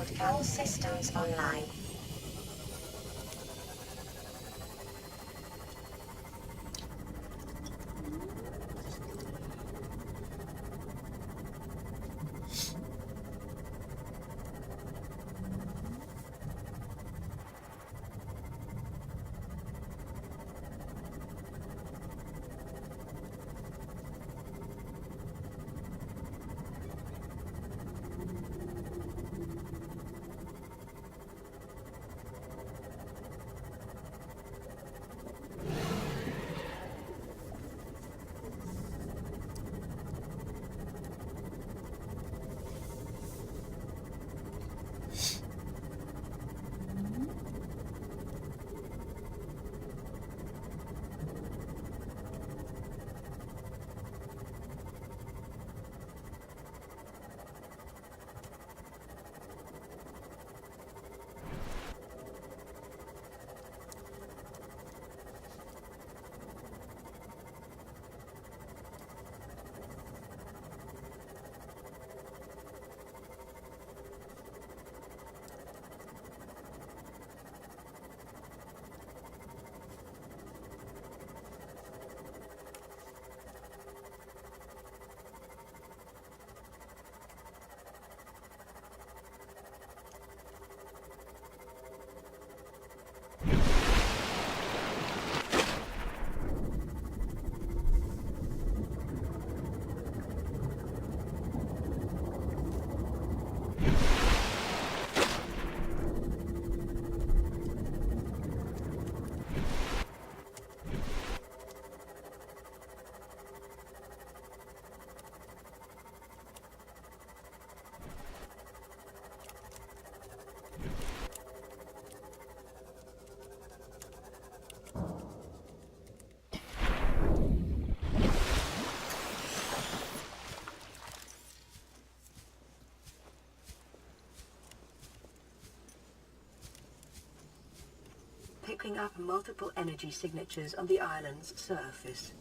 restored all systems online. Picking up multiple energy signatures on the island's surface.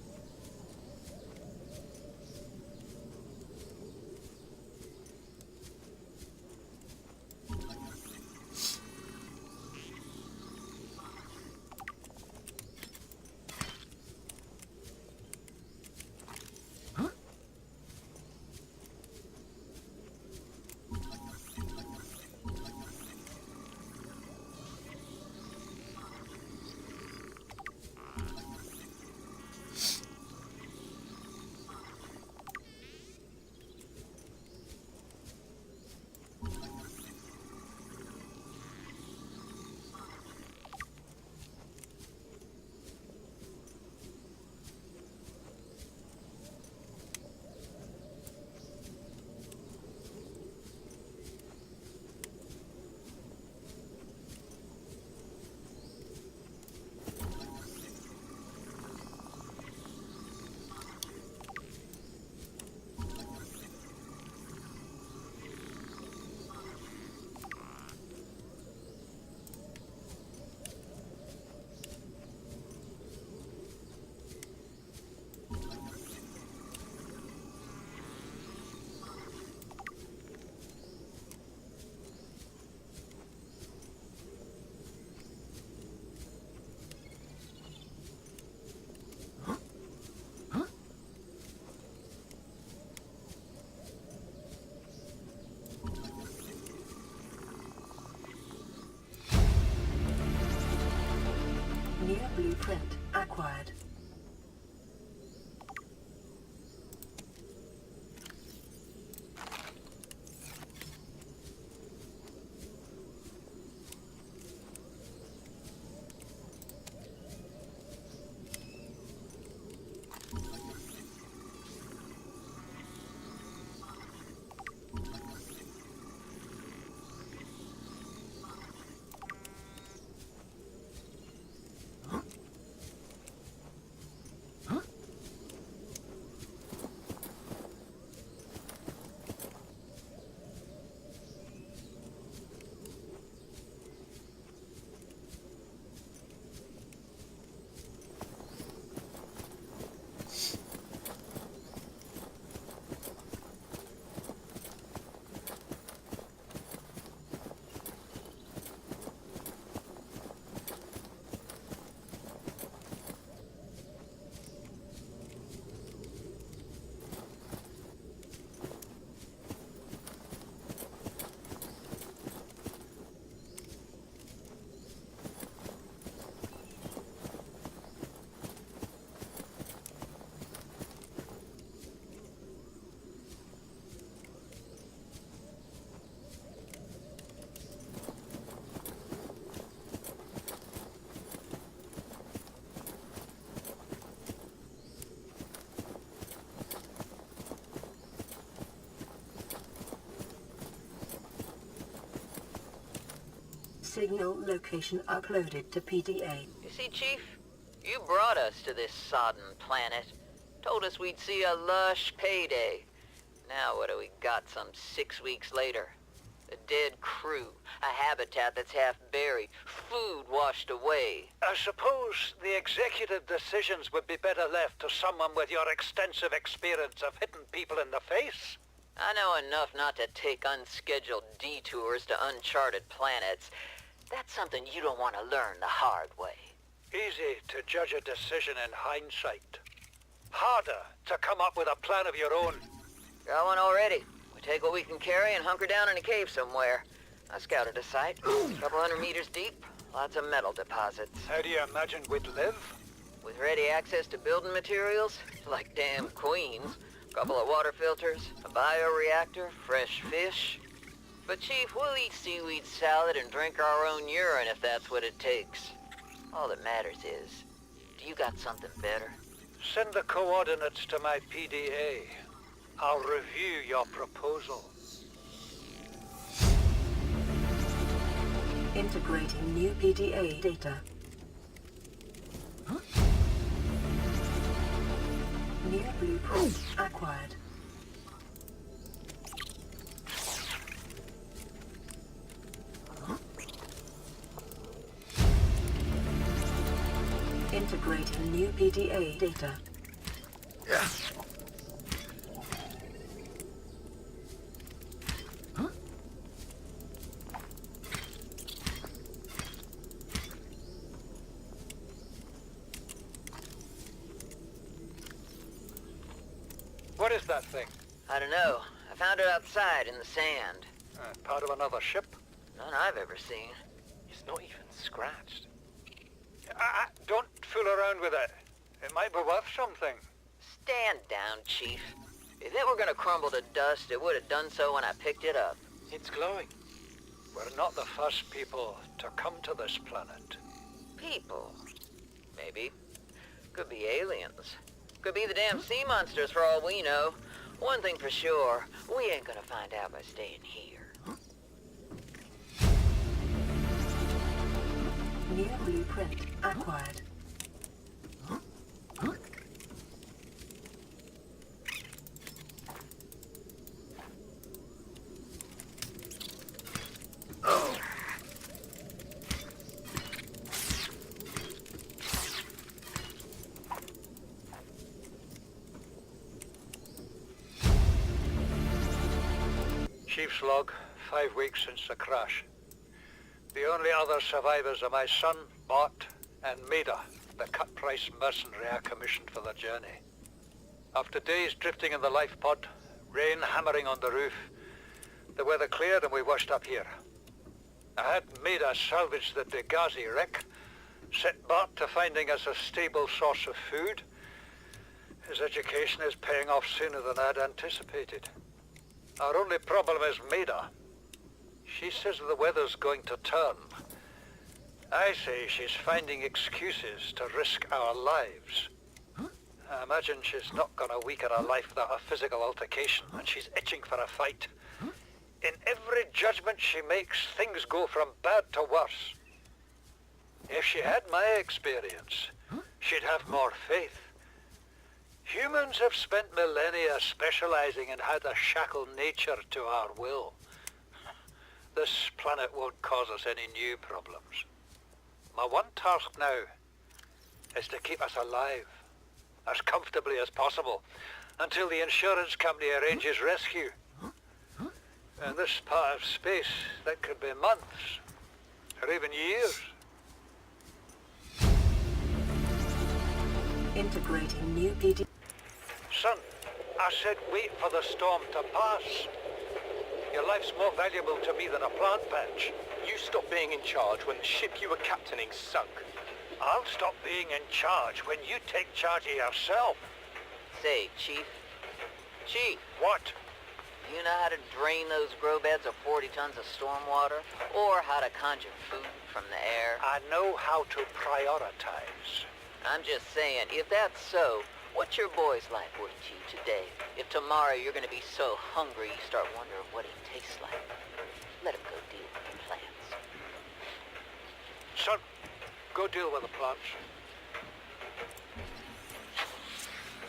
signal location uploaded to PDA. You see, Chief? You brought us to this sodden planet. Told us we'd see a lush payday. Now what do we got some 6 weeks later? A dead crew, a habitat that's half buried, food washed away. I suppose the executive decisions would be better left to someone with your extensive experience of hitting people in the face. I know enough not to take unscheduled detours to uncharted planets. That's something you don't want to learn the hard way. Easy to judge a decision in hindsight. Harder to come up with a plan of your own. Got one already. We take what we can carry and hunker down in a cave somewhere. I scouted a site, a couple 100 meters deep, lots of metal deposits. How do you imagine we'd live? With ready access to building materials, like damn queens, a couple of water filters, a bioreactor, fresh fish. But Chief, we'll eat seaweed salad and drink our own urine if that's what it takes. All that matters is, do you got something better? Send the coordinates to my PDA. I'll review your proposal. Integrating new PDA data. New blueprint acquired. Integrating new PDA data. What is that thing? I don't know. I found it outside in the sand. Part of another ship? None I've ever seen. It's not even scratched. Don't fool around with it. It might be worth something. Stand down, Chief. If it were gonna crumble to dust, it would have done so when I picked it up. It's glowing. We're not the first people to come to this planet. People. Maybe. Could be aliens. Could be the damn sea monsters for all we know. One thing for sure, we ain't gonna find out by staying here. New blueprint acquired. Chief's log, 5 weeks since the crash. The only other survivors are my son, Bart, and Maida, the cut-price mercenary I commissioned for the journey. After days drifting in the life pod, rain hammering on the roof, the weather cleared and we washed up here. I had Maida salvage the Degazi wreck, set Bart to finding us a stable source of food. His education is paying off sooner than I'd anticipated. Our only problem is Maida. She says the weather's going to turn. I say she's finding excuses to risk our lives. I imagine she's not gonna weaken her life without a physical altercation, and she's itching for a fight. In every judgment she makes, things go from bad to worse. If she had my experience, she'd have more faith. Humans have spent millennia specializing in how to shackle nature to our will. This planet won't cause us any new problems. My one task now is to keep us alive, as comfortably as possible, until the insurance company arranges rescue. In this part of space, that could be months, or even years. Integrating new PD. Son, I said wait for the storm to pass. Your life's more valuable to me than a plant patch. You stopped being in charge when the ship you were captaining sunk. I'll stop being in charge when you take charge of yourself. Say, Chief. Chief, What? do you know how to drain those grow beds of 40 tons of stormwater? Or how to conjure food from the air? I know how to prioritize. I'm just saying, if that's so, what's your boy's life worth to you today? If tomorrow you're gonna be so hungry you start wondering what he tastes like, let him go deal with the plants. Son, go deal with the plants.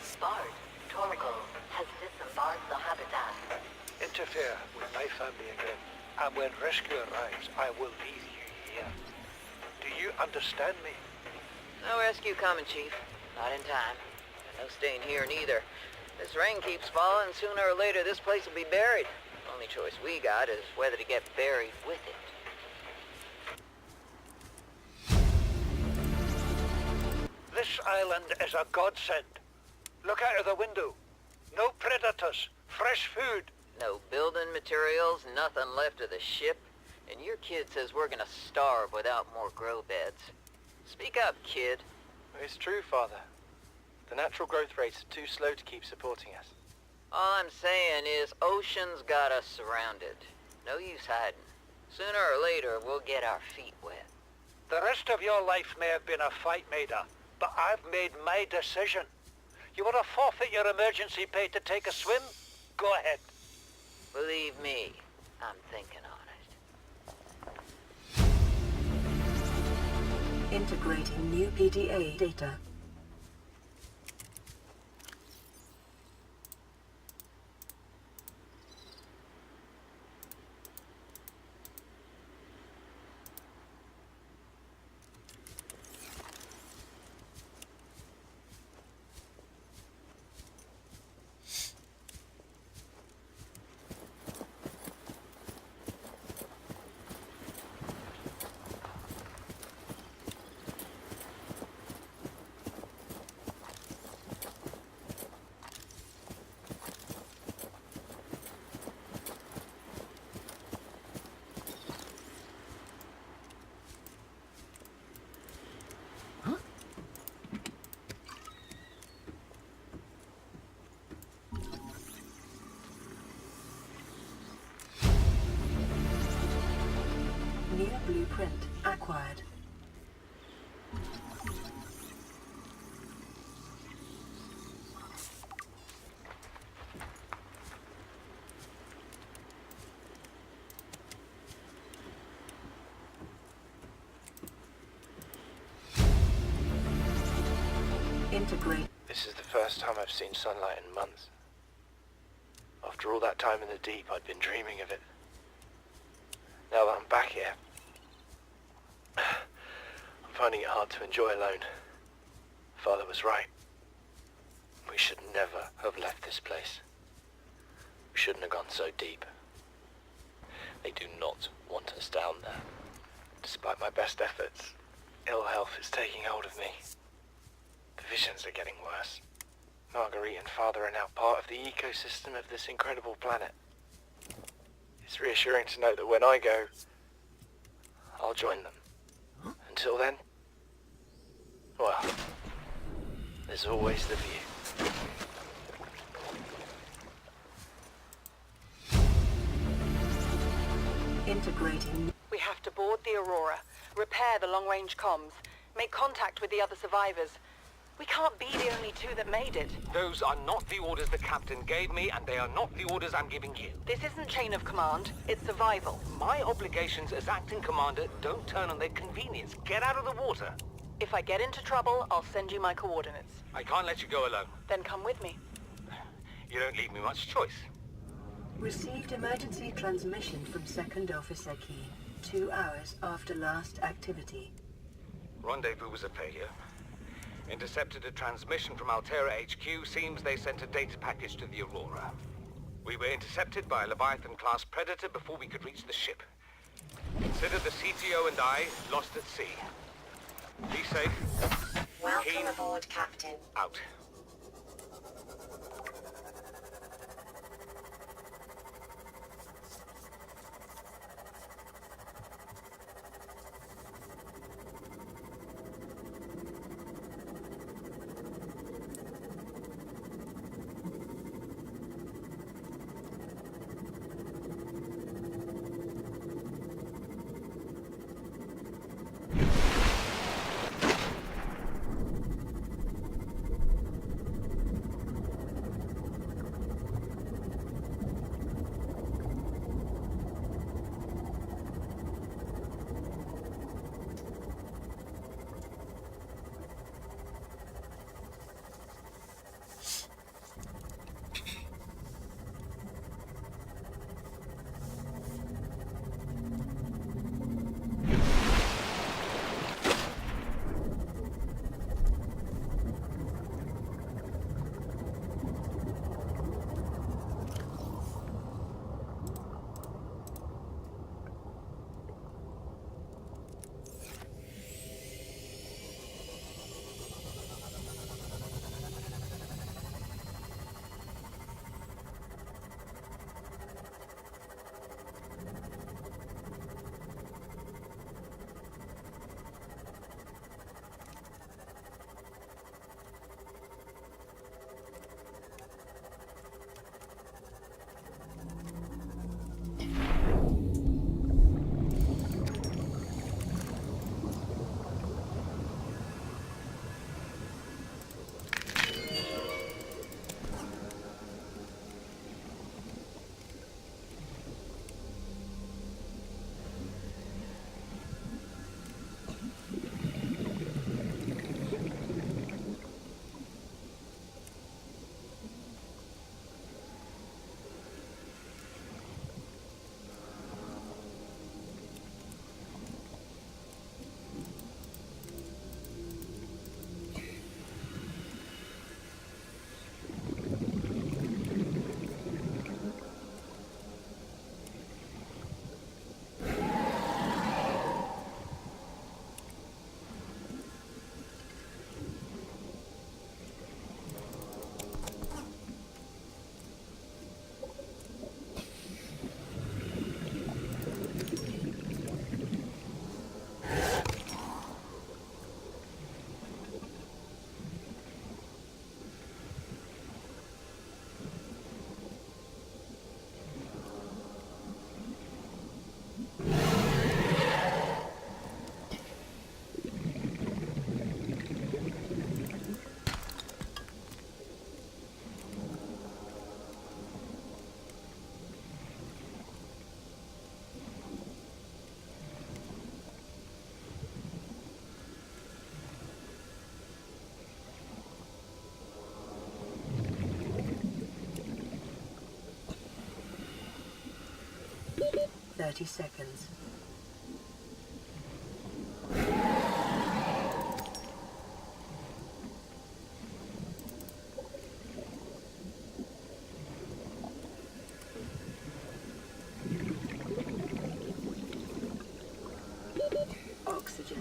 Spard, Torgal has disembarked the habitat. Interfere with my family again, and when rescue arrives, I will leave you here. Do you understand me? No rescue coming, Chief. Not in time. And no staying here neither. This rain keeps falling, sooner or later this place will be buried. Only choice we got is whether to get buried with it. This island is a godsend. Look out of the window. No predators, fresh food. No building materials, nothing left of the ship. And your kid says we're gonna starve without more grow beds. Speak up, kid. It's true, Father. The natural growth rates are too slow to keep supporting us. All I'm saying is ocean's got us surrounded. No use hiding. Sooner or later, we'll get our feet wet. The rest of your life may have been a fight, Maida, but I've made my decision. You want to forfeit your emergency pay to take a swim? Go ahead. Believe me, I'm thinking on it. Integrating new PDA data. New blueprint acquired. Integrate. This is the first time I've seen sunlight in months. After all that time in the deep, I'd been dreaming of it. Now that I'm back here, I'm finding it hard to enjoy alone. Father was right. We should never have left this place. We shouldn't have gone so deep. They do not want us down there. Despite my best efforts, ill health is taking hold of me. The visions are getting worse. Marguerite and Father are now part of the ecosystem of this incredible planet. It's reassuring to know that when I go, I'll join them. Until then, well, there's always the view. Integrating. We have to board the Aurora, repair the long-range comms, make contact with the other survivors. We can't be the only two that made it. Those are not the orders the captain gave me, and they are not the orders I'm giving you. This isn't chain of command, it's survival. My obligations as acting commander don't turn on their convenience. Get out of the water. If I get into trouble, I'll send you my coordinates. I can't let you go alone. Then come with me. You don't leave me much choice. Received emergency transmission from Second Officer Key 2 hours after last activity. Rendezvous was a failure. Intercepted a transmission from Altera HQ. Seems they sent a data package to the Aurora. We were intercepted by a Leviathan-class Predator before we could reach the ship. Consider the CTO and I lost at sea. Be safe. Welcome Keen. aboard, Captain. Out. 30 seconds. Oxygen.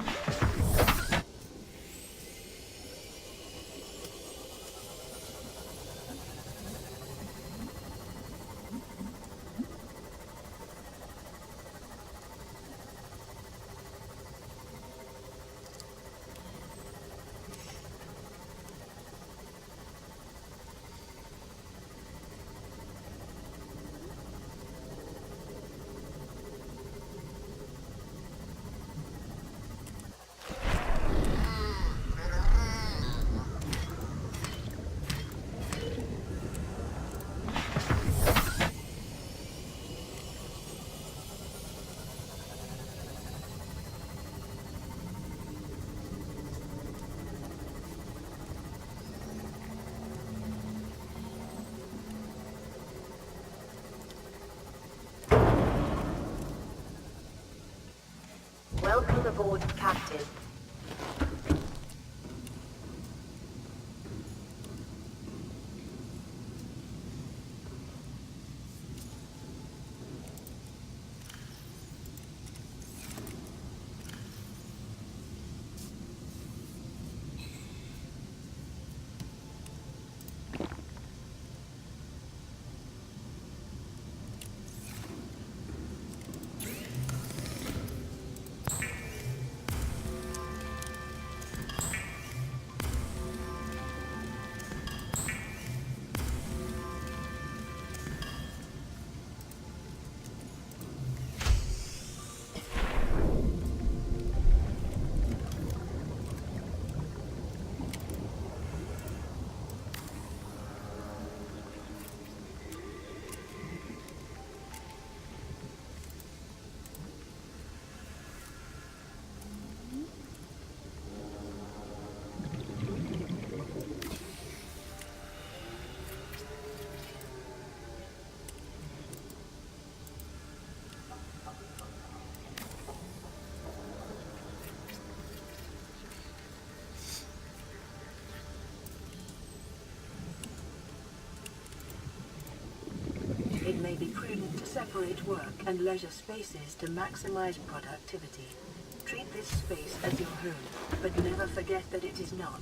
Welcome aboard, Captain. It may be prudent to separate work and leisure spaces to maximize productivity. Treat this space as your home, but never forget that it is not.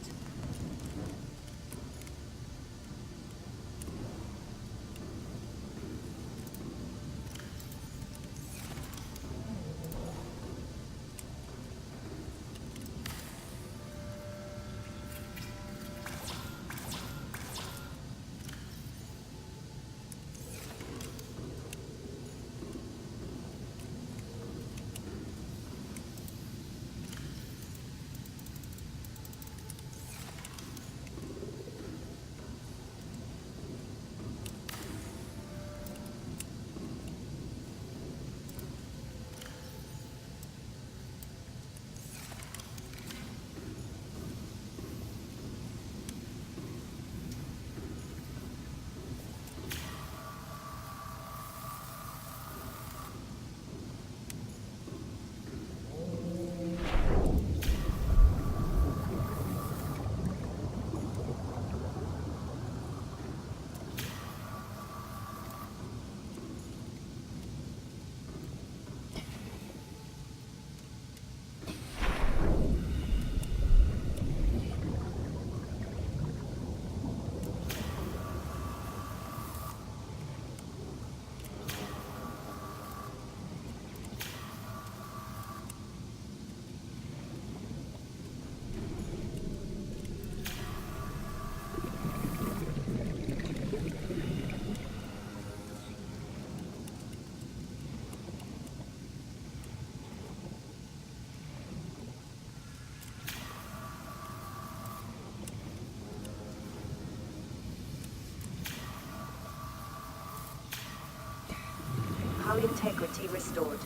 Hull integrity restored.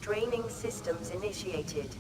Draining systems initiated.